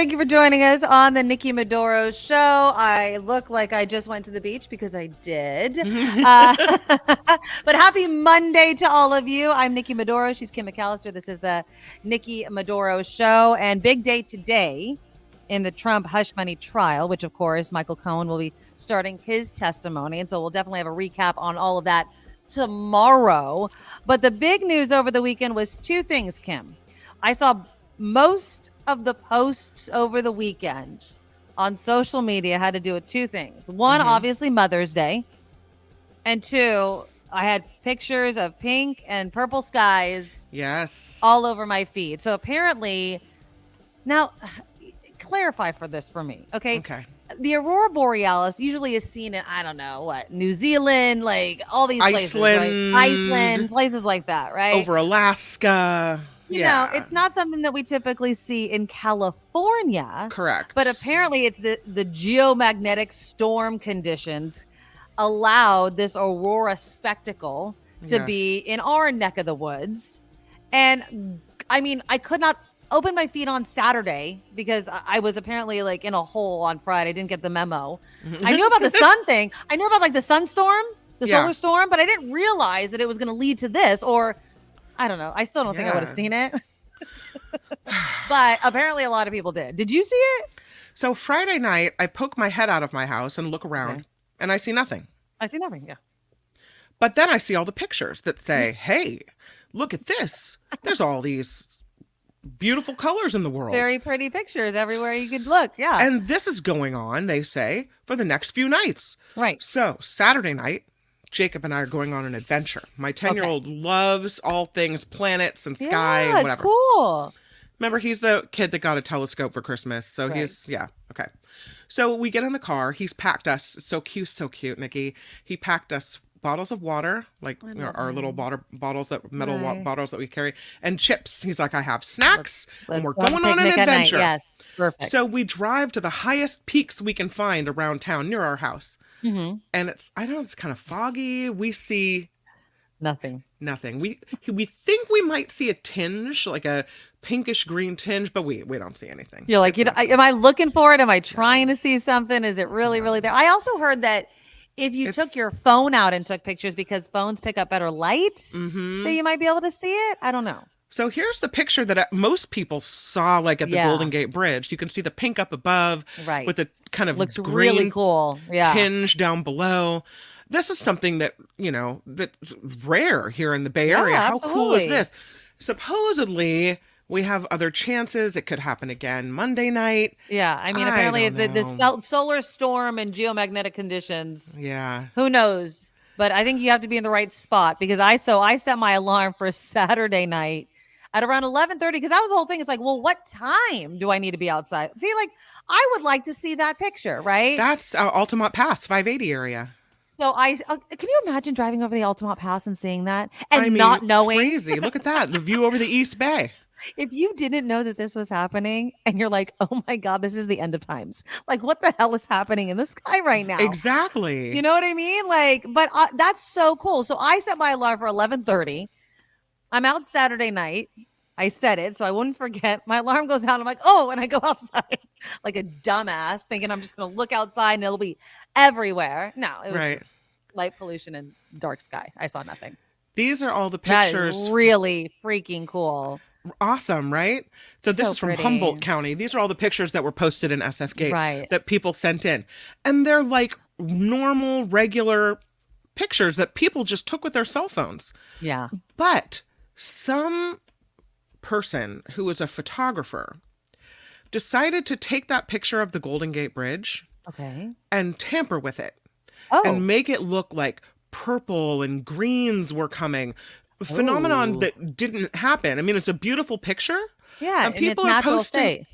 Thank you for joining us on the Nikki Maduro Show. I look like I just went to the beach because I did. But happy Monday to all of you. I'm Nikki Maduro. She's Kim McAllister. This is the Nikki Maduro Show. And big day today in the Trump hush money trial, which, of course, Michael Cohen will be starting his testimony. And so we'll definitely have a recap on all of that tomorrow. But the big news over the weekend was two things, Kim. I saw most of the posts over the weekend on social media had to do with two things. One, obviously Mother's Day. And two, I had pictures of pink and purple skies. Yes. All over my feed. So apparently, now clarify for this for me. Okay. The aurora borealis usually is seen in, I don't know what, New Zealand, like all these places, right? Iceland, places like that, right? Over Alaska. You know, it's not something that we typically see in California. Correct. But apparently it's the geomagnetic storm conditions allowed this aurora spectacle to be in our neck of the woods. And I mean, I could not open my feed on Saturday because I was apparently like in a hole on Friday. I didn't get the memo. I knew about the sun thing. I knew about like the sunstorm, the solar storm, but I didn't realize that it was going to lead to this, or I don't know. I still don't think I would have seen it. But apparently a lot of people did. Did you see it? So Friday night, I poke my head out of my house and look around, and I see nothing. I see nothing, yeah. But then I see all the pictures that say, hey, look at this. There's all these beautiful colors in the world. Very pretty pictures everywhere you could look, yeah. And this is going on, they say, for the next few nights. Right. So Saturday night, Jacob and I are going on an adventure. My 10-year-old loves all things planets and sky and whatever. It's cool. Remember, he's the kid that got a telescope for Christmas. So he's, okay. So we get in the car. He's packed us. So cute, Nikki. He packed us bottles of water, like our little bottles, metal bottles that we carry, and chips. He's like, I have snacks, and we're going on an adventure. Yes, perfect. So we drive to the highest peaks we can find around town near our house. And I know it's kind of foggy. We see nothing. We think we might see a tinge, like a pinkish green tinge, but we don't see anything. You're like, am I looking for it? Am I trying to see something? Is it really there? I also heard that if you took your phone out and took pictures, because phones pick up better light, that you might be able to see it. I don't know. So here's the picture that most people saw, like at the Golden Gate Bridge. You can see the pink up above, with a kind of looks green really cool tinge down below. This is something that, that's rare here in the Bay Area. How cool is this? Supposedly, we have other chances. It could happen again Monday night. Yeah, I mean, apparently the solar storm and geomagnetic conditions. Yeah. Who knows? But I think you have to be in the right spot, because I set my alarm for Saturday night at around 11:30, because that was the whole thing. It's like, well, what time do I need to be outside? See, like, I would like to see that picture, right? That's Altamont Pass, 580 area. So can you imagine driving over the Altamont Pass and seeing that and not knowing? Crazy. Look at that. The view over the East Bay. If you didn't know that this was happening and you're like, oh my God, this is the end of times. Like, what the hell is happening in the sky right now? Exactly. You know what I mean? Like, but that's so cool. So I set my alarm for 11:30. I'm out Saturday night. I set it so I wouldn't forget. My alarm goes out. I'm like, oh, and I go outside like a dumbass, thinking I'm just going to look outside and it'll be everywhere. No, it was just light pollution and dark sky. I saw nothing. These are all the pictures. That is really freaking cool. Awesome, right? So this is from Humboldt County. These are all the pictures that were posted in SF Gate that people sent in. And they're like normal, regular pictures that people just took with their cell phones. Yeah. But some person who is a photographer decided to take that picture of the Golden Gate Bridge and tamper with it and make it look like purple and greens were coming. Phenomenon that didn't happen. I mean, it's a beautiful picture. Yeah, and people are posting.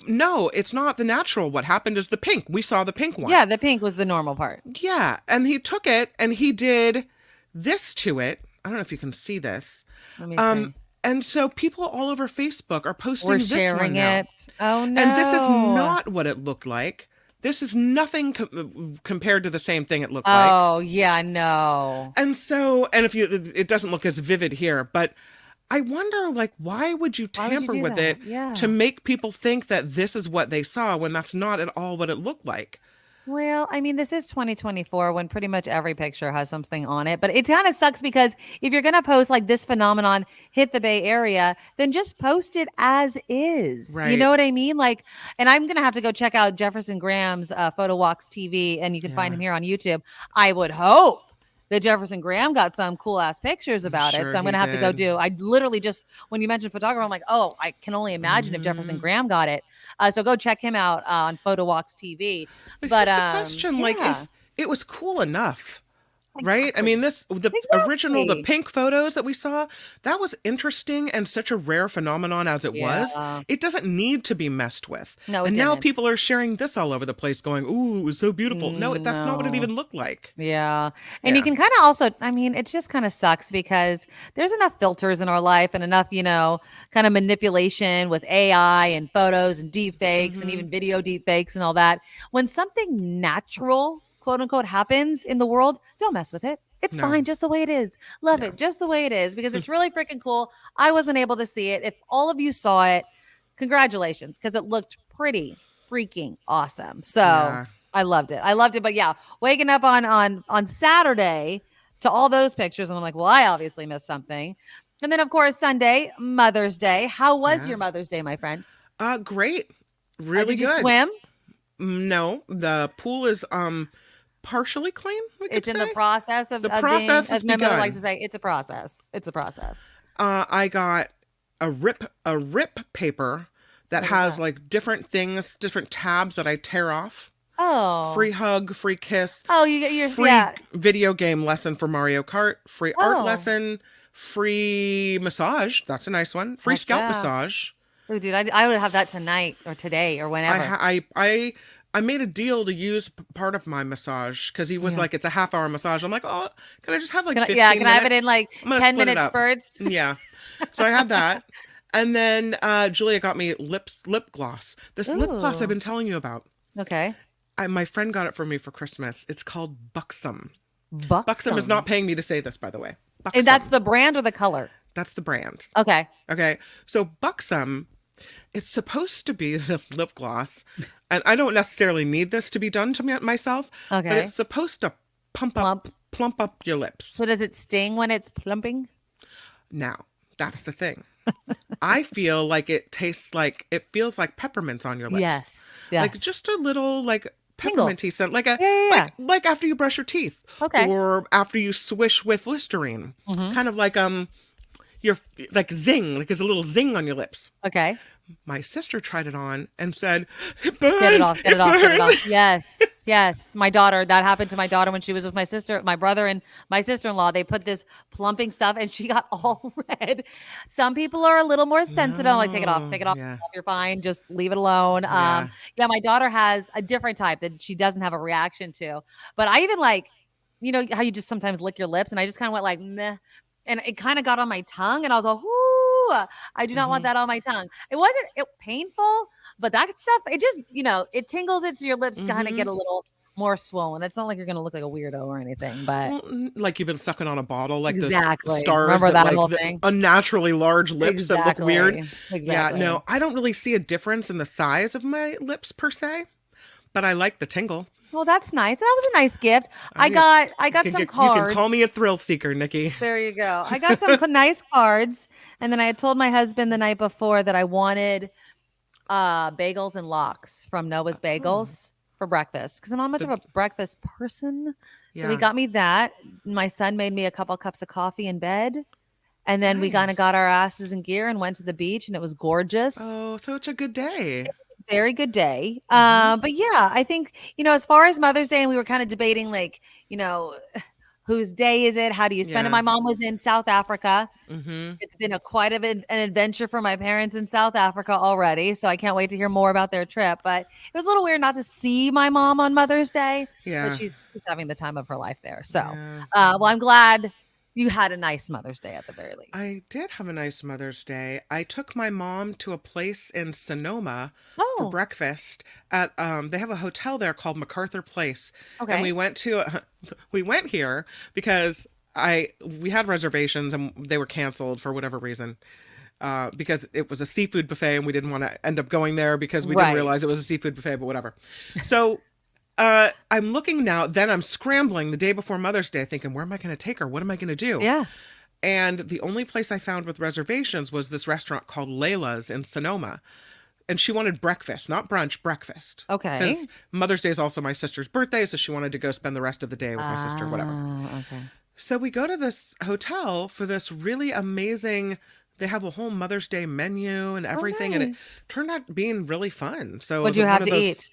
No, it's not the natural. What happened is the pink. We saw the pink one. Yeah, the pink was the normal part. Yeah, and he took it and he did this to it. I don't know if you can see this. Let me see. And so people all over Facebook are posting this sharing one now. it. Oh no! And this is not what it looked like. This is nothing compared to the same thing it looked like. Oh, yeah, no. And so, and if it doesn't look as vivid here, but I wonder, like, why would you Why would you tamper do with it that? to Yeah. make people think that this is what they saw when that's not at all what it looked like? Well, I mean, this is 2024 when pretty much every picture has something on it. But it kind of sucks because if you're going to post like this phenomenon hit the Bay Area, then just post it as is. You Right. know what I mean? Like, and I'm going to have to go check out Jefferson Graham's Photo Walks TV, and you can find Yeah. him here on YouTube. I would hope that Jefferson Graham got some cool ass pictures I'm about it. sure So I'm he going to have to go did. do. I literally just, when you mentioned photographer, I'm like, oh, I can only imagine if Jefferson Hmm. Graham got it. So go check him out on Photo Walks TV. But But here's the question, like, yeah, if it was cool enough, right? I mean, exactly. the original, the Exactly. pink photos that we saw, that was interesting and such a rare phenomenon as it was. Yeah. It doesn't need to be messed with. No, it And now didn't. people are sharing this all over the place going, ooh, it was so beautiful. No, that's not what it No. even looked like. Yeah. And you Yeah. can kind of also, I mean, it just kind of sucks because there's enough filters in our life and enough, kind of manipulation with AI and photos and deep fakes and Hmm. even video deep fakes and all that. When something natural, quote unquote, happens in the world, don't mess with it. It's No. fine just the way it is. Love Yeah. it just the way it is because it's really freaking cool. I wasn't able to see it. If all of you saw it, congratulations because it looked pretty freaking awesome. So Yeah. I loved it. I loved it. But yeah, waking up on Saturday to all those pictures, and I'm like, well, I obviously missed something. And then of course Sunday, Mother's Day. How was Yeah. your Mother's Day, my friend? Great. Really Did you good. swim? No, the pool is partially clean, we could It's in the say. process The of being, process has as my mother likes to begun. say, it's a process. It's a process. I got a rip paper that What is has that? like different things, different tabs that I tear off. Free Oh, hug, free kiss, oh, you get your free yeah. video game lesson for Mario Kart, free art Oh, lesson, free massage. That's a nice one. Free heck scalp yeah. massage. Oh, dude, I would have that tonight or today or I whenever. ha- I made a deal to use part of my massage because he was Yeah. like, it's a half hour massage. I'm like, oh, can I just have like Yeah, 15 can I have it in minutes? like I'm gonna 10 split it minute up. spurts? Yeah. So I had that. And then Julia got me lip gloss. This lip gloss I've Ooh. been telling you about. Okay. My friend got it for me for Christmas. It's called Buxom. Buxom is not Buxom. paying me to say this, by the way. And that's Buxom. the brand or the color? That's the brand. Okay. Okay. So Buxom, it's supposed to be this lip gloss, and I don't necessarily need this to be done to me myself, but Okay. it's supposed to Plump. plump up your lips. So does it sting when it's plumping? Now, that's the thing. I feel like it feels like peppermints on your lips. Yes. Like Yes. just a little like Tingle. pepperminty scent, Yeah, yeah, yeah. like after you brush your teeth Okay. or after you swish with Listerine. Mm-hmm. Kind of like your like zing, like there's a little zing on your lips. Okay. My sister tried it on and said, "It Get it burns. off. Get it It off. Get it burns." off. Yes. Yes. My daughter, that happened to my daughter when she was with my sister, my brother, and my sister in law. They put this plumping stuff and she got all red. Some people are a little more sensitive. I'm like, take it off. No, Take it off. yeah, You're fine. Just leave it alone. yeah. Yeah, my daughter has a different type that she doesn't have a reaction to. But I even like, how you just sometimes lick your lips, and I just kind of went like, meh. And it kind of got on my tongue, and I was like, ooh, I do not want Hmm. that on my tongue. It wasn't painful, but that stuff, it just, it tingles it so your lips kind of get Hmm. a little more swollen. It's not like you're gonna look like a weirdo or anything, but Well, like you've been sucking on a bottle, like those exactly. stars Remember that that like whole the thing? unnaturally large lips that look weird. Exactly. Yeah, Exactly. no, I don't really see a difference in the size of my lips per se, but I like the tingle. Well, that's nice. That was a nice gift. I mean, I got some you can call cards. me a thrill seeker, Nikki. There you go. I got some nice cards, and then I had told my husband the night before that I wanted bagels and lox from Noah's Oh, Bagels for breakfast because I'm not much of the, a breakfast person. So he yeah, got me that. My son made me a couple cups of coffee in bed, and then we kind of got our nice. asses in gear and went to the beach, and it was gorgeous. Oh, such a good day. Very good day. Hmm. But yeah, I think, as far as Mother's Day, and we were kind of debating like, whose day is it? How do you spend it? Yeah. My mom was in South Africa. Hmm. It's been quite of an adventure for my parents in South Africa already. So I can't wait to hear more about their trip. But it was a little weird not to see my mom on Mother's Day, but Yeah. she's just having the time of her life there. So, Yeah. well, I'm glad you had a nice Mother's Day at the very least. I did have a nice Mother's Day. I took my mom to a place in Sonoma for Oh, breakfast at they have a hotel there called MacArthur Place. And okay. we went here because we had reservations and they were canceled for whatever reason. Because it was a seafood buffet and we didn't want to end up going there because we didn't realize it was a seafood buffet, but whatever. So I'm looking now, then I'm scrambling the day before Mother's Day thinking, where am I going to take her? What am I going to do? Yeah. And the only place I found with reservations was this restaurant called Layla's in Sonoma. And she wanted breakfast, not brunch, breakfast. Okay. Because Mother's Day is also my sister's birthday, so she wanted to go spend the rest of the day with my sister, whatever. Okay. So we go to this hotel for this really amazing, they have a whole Mother's Day menu and everything. Nice. And it turned out being really fun. So what'd you have to eat?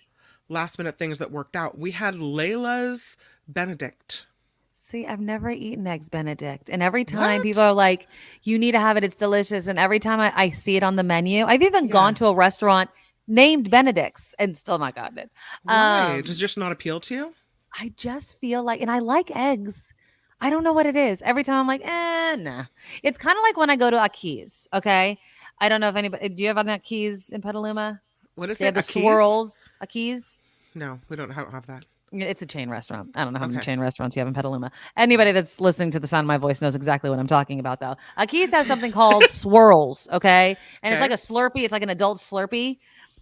Last minute things that worked out. We had Layla's Benedict. See, I've never eaten eggs Benedict. And every time people are like, you need to have it. It's delicious. And every time I see it on the menu, I've even gone to a restaurant named Benedict's and still not gotten it. Right. Does it just not appeal to you? I just feel like, and I like eggs. I don't know what it is. Every time I'm like, nah. It's kind of like when I go to Aki's, okay? I don't know if anybody, do you have an Aki's in Petaluma? What is they it? Have the swirls, Aki's? No, we don't have that. It's a chain restaurant. I don't know how many chain restaurants you have in Petaluma. Anybody that's listening to the sound of my voice knows exactly what I'm talking about, though. Aki's has something called swirls, okay? And it's like a Slurpee. It's like an adult Slurpee.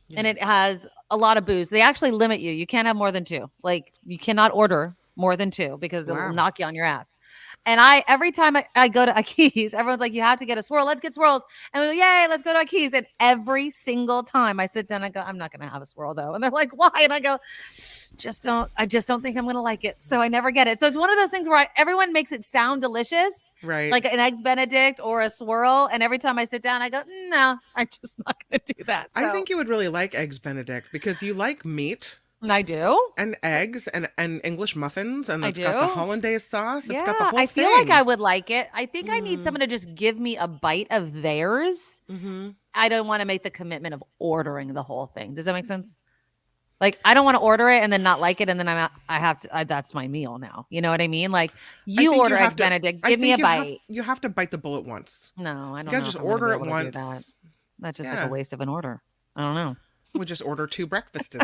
Yeah. And it has a lot of booze. They actually limit you. You can't have more than 2. Like, you cannot order more than 2 because it will knock you on your ass. And every time I go to Aki's, everyone's like, you have to get a swirl. Let's get swirls. And we go, yay, let's go to Aki's. And every single time I sit down, I go, I'm not going to have a swirl though. And they're like, why? And I go, I just don't think I'm going to like it. So I never get it. So it's one of those things where everyone makes it sound delicious. Right. Like an eggs Benedict or a swirl. And every time I sit down, I go, no, I'm just not going to do that. So. I think you would really like eggs Benedict because you like meat. I do. And eggs and English muffins. And it's got the hollandaise sauce. It's got the whole thing. I feel like I would like it. I think I need someone to just give me a bite of theirs. Mm-hmm. I don't want to make the commitment of ordering the whole thing. Does that make sense? Like, I don't want to order it and then not like it. And then I have to, that's my meal now. You know what I mean? Like, you order eggs Benedict, give me a bite. You have to bite the bullet once. No, I don't know. You gotta just order it once. That's just like a waste of an order. I don't know. We'll just order 2 breakfasts.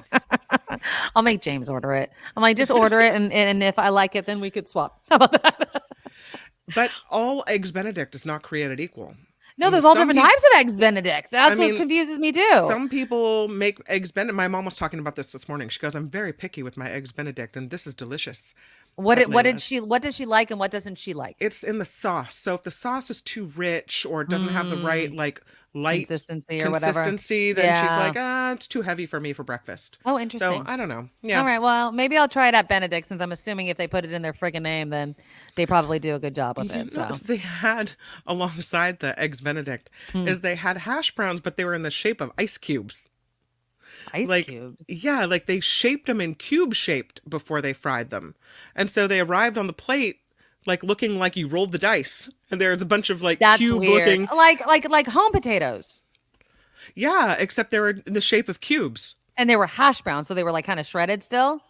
I'll make James order it. I'm like, just order it. And if I like it, then we could swap. How about that? But all eggs Benedict is not created equal. No, there's all different types of eggs Benedict. That's what confuses me too. Some people make eggs Benedict. My mom was talking about this morning. She goes, I'm very picky with my eggs Benedict, and this is delicious. What does she like and what doesn't she like? It's in the sauce. So if the sauce is too rich or it doesn't have the right light consistency, then she's like, it's too heavy for me for breakfast. Oh, interesting. So I don't know. Yeah. All right. Well, maybe I'll try it at Benedict since I'm assuming if they put it in their friggin' name, then they probably do a good job with it. So they had alongside the eggs Benedict is they had hash browns, but they were in the shape of ice cubes. Ice cubes? Yeah, like they shaped them in cube shaped before they fried them. And so they arrived on the plate like looking like you rolled the dice. And there's a bunch of like cube looking like home potatoes. Yeah, except they were in the shape of cubes. And they were hash browns, so they were like kind of shredded still?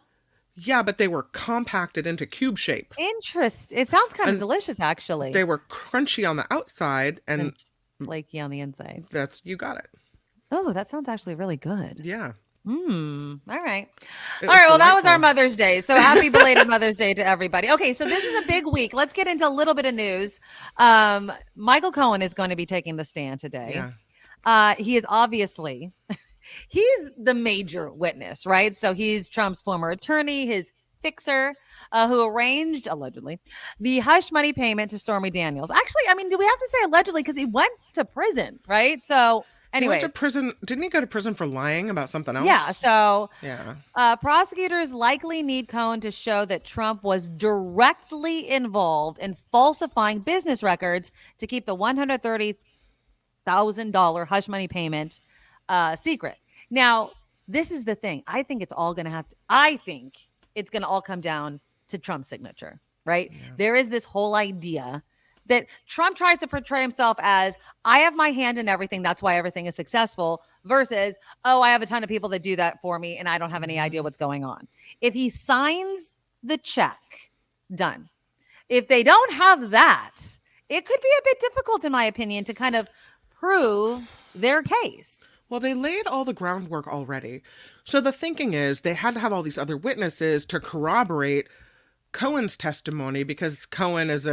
Yeah, but they were compacted into cube shape. Interesting. It sounds kind of delicious actually. They were crunchy on the outside and flaky on the inside. You got it. Oh, that sounds actually really good. Yeah. All right. Well, that was our Mother's Day. So happy belated Mother's Day to everybody. Okay, so this is a big week. Let's get into a little bit of news. Michael Cohen is going to be taking the stand today. Yeah. He is obviously, he's the major witness, right? So he's Trump's former attorney, his fixer, who arranged, allegedly, the hush money payment to Stormy Daniels. Actually, I mean, do we have to say allegedly? Because he went to prison, right? So anyway, he went to prison. Didn't he go to prison for lying about something else? Yeah. So prosecutors likely need Cohen to show that Trump was directly involved in falsifying business records to keep the $130,000 hush money payment secret. Now, this is the thing. I think it's all going to it's going to all come down to Trump's signature, right? Yeah. There is this whole idea that Trump tries to portray himself as, I have my hand in everything, that's why everything is successful, versus, I have a ton of people that do that for me and I don't have any idea what's going on. If he signs the check, done. If they don't have that, it could be a bit difficult, in my opinion, to kind of prove their case. Well, they laid all the groundwork already. So the thinking is they had to have all these other witnesses to corroborate Cohen's testimony because Cohen is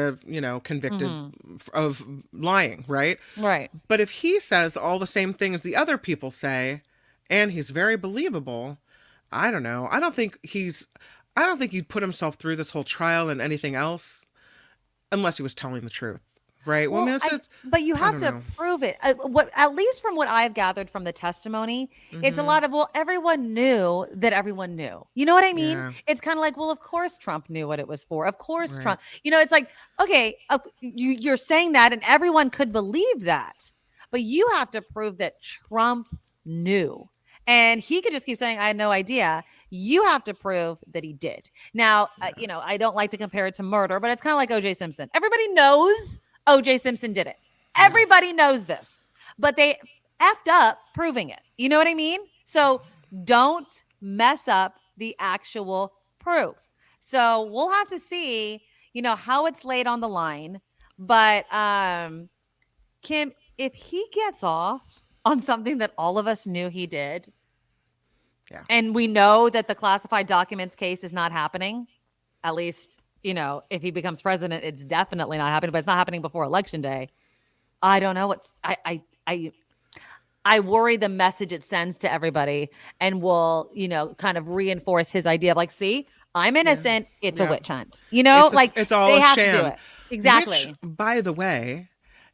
convicted of lying, right? Right. But if he says all the same things the other people say, and he's very believable, I don't know. I don't think he'd put himself through this whole trial and anything else unless he was telling the truth. Right. Well, but you have to prove it. At least from what I've gathered from the testimony, it's a lot of, well, everyone knew that everyone knew. You know what I mean? Yeah. It's kind of like, well, of course Trump knew what it was for. Of course Trump. It's like, okay, you're saying that and everyone could believe that. But you have to prove that Trump knew. And he could just keep saying, I had no idea. You have to prove that he did. Now, I don't like to compare it to murder, but it's kind of like O.J. Simpson. Everybody knows O.J. Simpson did it. Everybody knows this, but they effed up proving it. You know what I mean? So don't mess up the actual proof. So we'll have to see, how it's laid on the line. But Kim, if he gets off on something that all of us knew he did, and we know that the classified documents case is not happening, at least if he becomes president, it's definitely not happening, but it's not happening before Election Day. I don't know what's I worry the message it sends to everybody and will, kind of reinforce his idea of like, see, I'm innocent. It's a witch hunt. It's all they a have sham. to do it. Exactly. Which, by the way,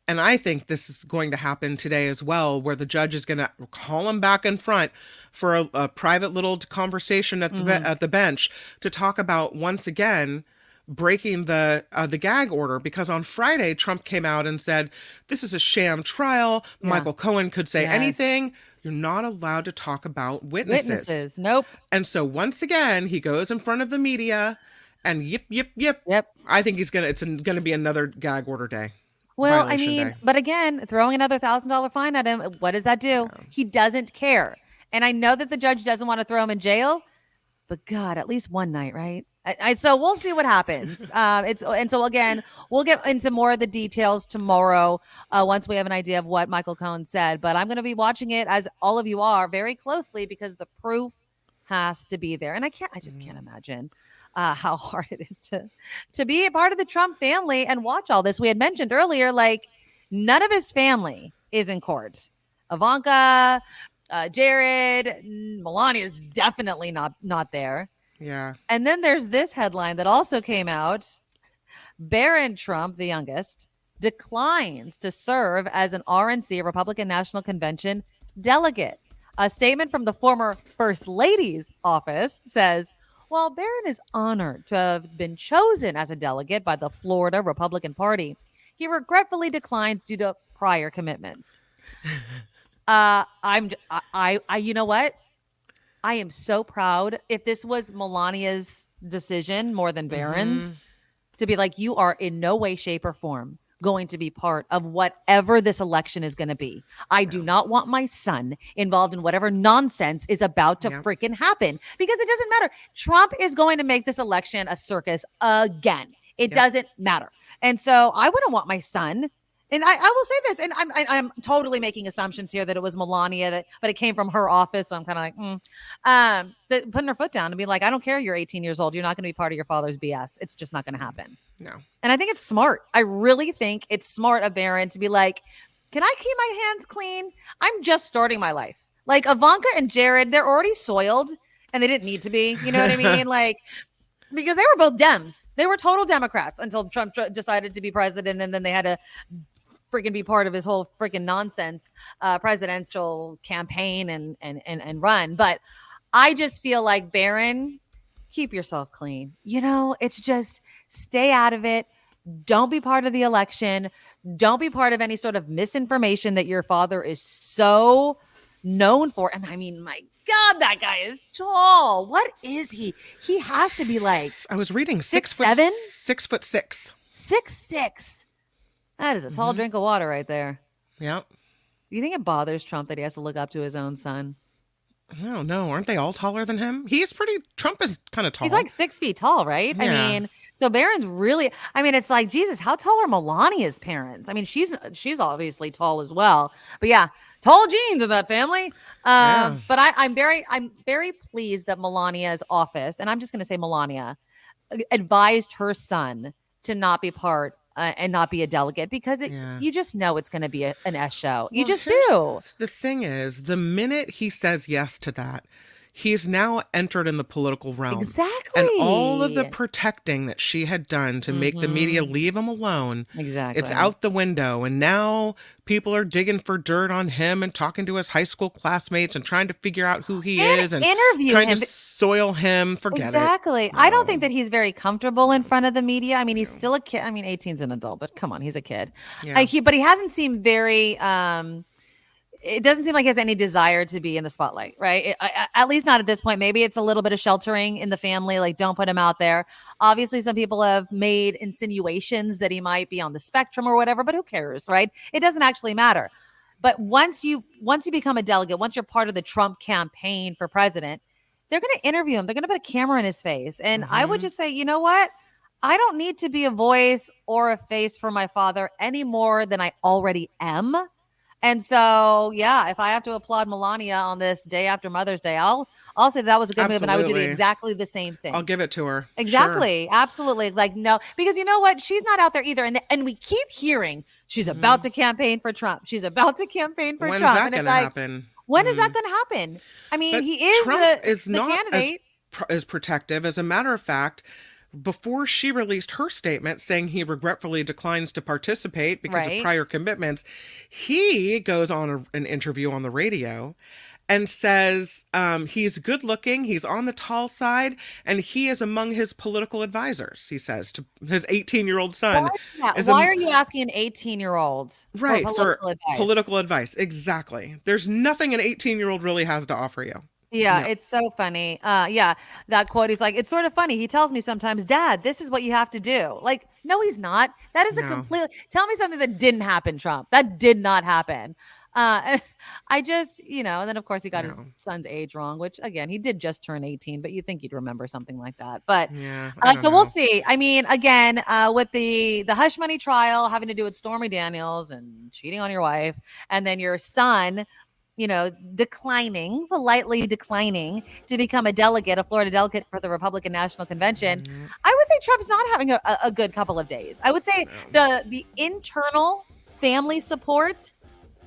and I think this is going to happen today as well, where the judge is going to call him back in front for a private little conversation at the bench to talk about once again breaking the gag order, because on Friday Trump came out and said this is a sham trial. Michael Cohen could say anything. You're not allowed to talk about witnesses. Nope. And so once again he goes in front of the media and yep. I think it's gonna be another gag order day. Well, I mean, but again, throwing another $1,000 fine at him, what does that do? Yeah. He doesn't care. And I know that the judge doesn't want to throw him in jail, but God, at least one night, right? So we'll see what happens. So again, we'll get into more of the details tomorrow once we have an idea of what Michael Cohen said. But I'm going to be watching it, as all of you are, very closely, because the proof has to be there. And I just can't imagine how hard it is to be a part of the Trump family and watch all this. We had mentioned earlier, like, none of his family is in court. Ivanka, Jared, Melania is definitely not there. Yeah. And then there's this headline that also came out. Barron Trump, the youngest, declines to serve as an RNC, Republican National Convention delegate. A statement from the former First Lady's office says, while Barron is honored to have been chosen as a delegate by the Florida Republican Party, he regretfully declines due to prior commitments. You know what? I am so proud. If this was Melania's decision more than Barron's, to be like, you are in no way, shape, or form going to be part of whatever this election is going to be. I do not want my son involved in whatever nonsense is about to freaking happen, because it doesn't matter. Trump is going to make this election a circus again. It doesn't matter. And so I wouldn't want my son. And I will say this, and I'm totally making assumptions here that it was Melania, but it came from her office. So I'm kind of like, putting her foot down and be like, I don't care. You're 18 years old. You're not going to be part of your father's BS. It's just not going to happen. No. And I think it's smart. I really think it's smart of Barron to be like, can I keep my hands clean? I'm just starting my life. Like Ivanka and Jared, they're already soiled and they didn't need to be. You know what I mean? Like, because they were both Dems. They were total Democrats until Trump decided to be president, and then they had to freaking be part of his whole freaking nonsense presidential campaign and run. But I just feel like, Barron, keep yourself clean. It's just stay out of it. Don't be part of the election. Don't be part of any sort of misinformation that your father is so known for. And I mean, my God, that guy is tall. What is he? He has to be like, I was reading 6'7", 6'6". 6'6". That is a tall drink of water right there. Yep. Do you think it bothers Trump that he has to look up to his own son? I don't know. Aren't they all taller than him? Trump is kind of tall. He's like 6 feet tall, right? Yeah. I mean, so Barron's really, it's like, Jesus, how tall are Melania's parents? I mean, she's obviously tall as well. But yeah, tall genes in that family. But I'm very pleased that Melania's office, and I'm just going to say Melania, advised her son to not be part and not be a delegate because you just know it's going to be an S show. You just do. The thing is, the minute he says yes to that, he's now entered in the political realm. Exactly. And all of the protecting that she had done to make the media leave him alone, it's out the window. And now people are digging for dirt on him and talking to his high school classmates and trying to figure out who he is and interview trying him. to soil him. Forget exactly. it. No. I don't think that he's very comfortable in front of the media. I mean, he's still a kid. I mean, 18's an adult, but come on, he's a kid. Yeah. But he hasn't seemed very... it doesn't seem like he has any desire to be in the spotlight, right? At least not at this point. Maybe it's a little bit of sheltering in the family. Like, don't put him out there. Obviously, some people have made insinuations that he might be on the spectrum or whatever, but who cares, right? It doesn't actually matter. But once you become a delegate, once you're part of the Trump campaign for president, they're going to interview him. They're going to put a camera in his face. And I would just say, you know what? I don't need to be a voice or a face for my father any more than I already am. And so, yeah, if I have to applaud Melania on this day after Mother's Day, I'll say that was a good move, and I would do exactly the same thing. I'll give it to her. Exactly. Sure. Absolutely. Like, no, because you know what? She's not out there either. And we keep hearing she's about to campaign for Trump. She's about to campaign for Trump. When's that going to happen? When is that going to happen? I mean, but he is Trump is the candidate. As protective. As a matter of fact, before she released her statement saying he regretfully declines to participate because of prior commitments, he goes on an interview on the radio and says he's good looking, he's on the tall side, and he is among his political advisors, he says to his 18-year-old son. Why are you asking an 18-year-old for political advice? Exactly. There's nothing an 18-year-old really has to offer you. Yeah, no. It's so funny. That quote, he's like, it's sort of funny. He tells me sometimes, Dad, this is what you have to do. Like, no, he's not. That is a completely, tell me something that didn't happen, Trump. That did not happen. I just, and then of course he got his son's age wrong, which again, he did just turn 18, but you'd think he'd remember something like that. But so we'll see. I mean, again, with the hush money trial having to do with Stormy Daniels and cheating on your wife, and then your son, politely declining to become a Florida delegate for the Republican National Convention. I would say Trump's not having a good couple of days. I would say the internal family support,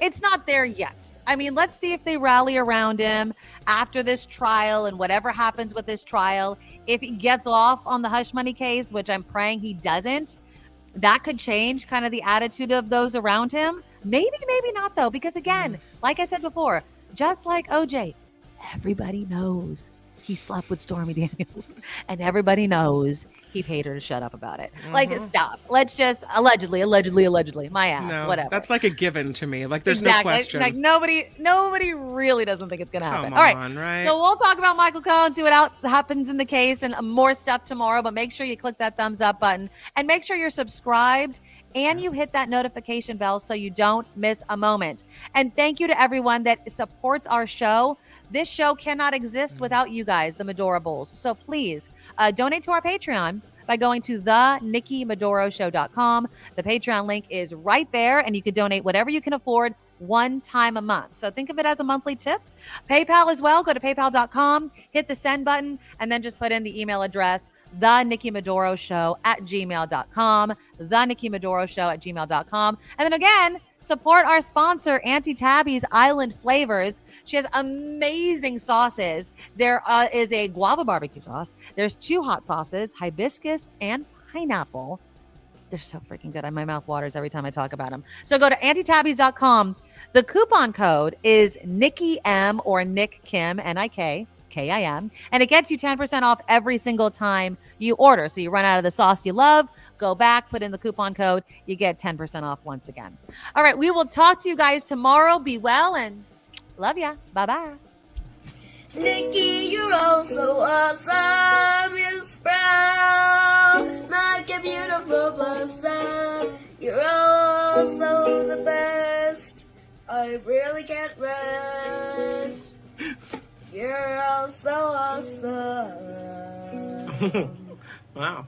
it's not there yet. I mean, let's see if they rally around him after this trial and whatever happens with this trial. If he gets off on the hush money case, which I'm praying he doesn't, that could change kind of the attitude of those around him. Maybe not, though, because again, like I said before, just like OJ, everybody knows he slept with Stormy Daniels, and everybody knows he paid her to shut up about it. Like, stop. Let's just allegedly, my ass, whatever. That's like a given to me. Like, there's no question. Like nobody really doesn't think it's gonna happen. All right. So we'll talk about Michael Cohen, see what happens in the case, and more stuff tomorrow. But make sure you click that thumbs up button, and make sure you're subscribed. And you hit that notification bell so you don't miss a moment. And thank you to everyone that supports our show. This show cannot exist without you guys, the Madorables. So please donate to our Patreon by going to thenickimadoroshow.com. The Patreon link is right there, and you can donate whatever you can afford one time a month. So think of it as a monthly tip. PayPal as well. Go to paypal.com, hit the send button, and then just put in the email address, thenickimadoroshow@gmail.com, thenickimadoroshow@gmail.com. And then again, support our sponsor, Auntie Tabby's Island Flavors. She has amazing sauces. There is a guava barbecue sauce. There's 2 hot sauces, hibiscus and pineapple. They're so freaking good. My mouth waters every time I talk about them. So go to auntietabbys.com. The coupon code is Nikki M or Nick Kim, Nikkim, and it gets you 10% off every single time you order. So you run out of the sauce you love, go back, put in the coupon code, you get 10% off once again. All right, we will talk to you guys tomorrow. Be well and love ya. Bye-bye. Nikki, you're all so awesome. You're sprout, like a beautiful blossom. You're also the best. I really can't rest. You're all so awesome. Wow.